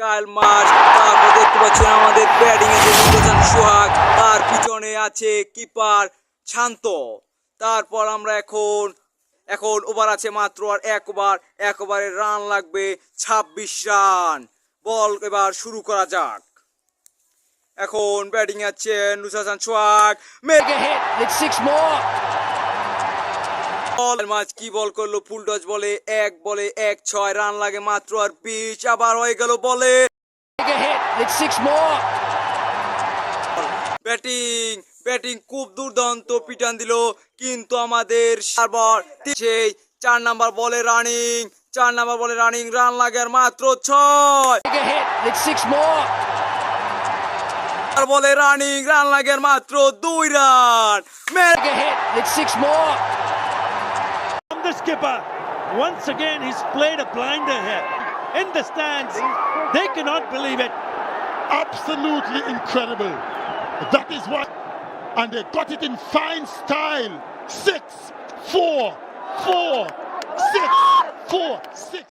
কাইল Marsh, তারপর দেখতে পাচ্ছেন আমাদের ব্যাটিং এ নির্বাচন সোহাগ, তার পিছনে আছে কিপার শান্ত। তারপর আমরা এখন ওভার আছে মাত্র আর এক ওভারে রান লাগবে 26 রান। বল এবার শুরু করা যাক। এখন ব্যাটিং আছে Nusrat Hasan Sohag, Take a hit. It's 6 more. মাঝ কি বল করলো, ফুল টস বলে 1 রান লাগে মাত্র আর 20। আবার হয়ে গেল বলে Take a hit. It's 6 more. Batting খুব দুর্দান্ত পিটান দিল, কিন্তু আমাদের সার্ভার সেই 4 নাম্বার বলে রানিং রান লাগে আর মাত্র 6। Take a hit. It's 6 more. বলে রান লাগে আর মাত্র 2 run. Take a hit. It's 6 more. From the skipper. Once again, he's played a blinder here. In the stands, they cannot believe it. Absolutely incredible. That is what, and they got it in fine style. 6, 4, 4, 6, 4, 6.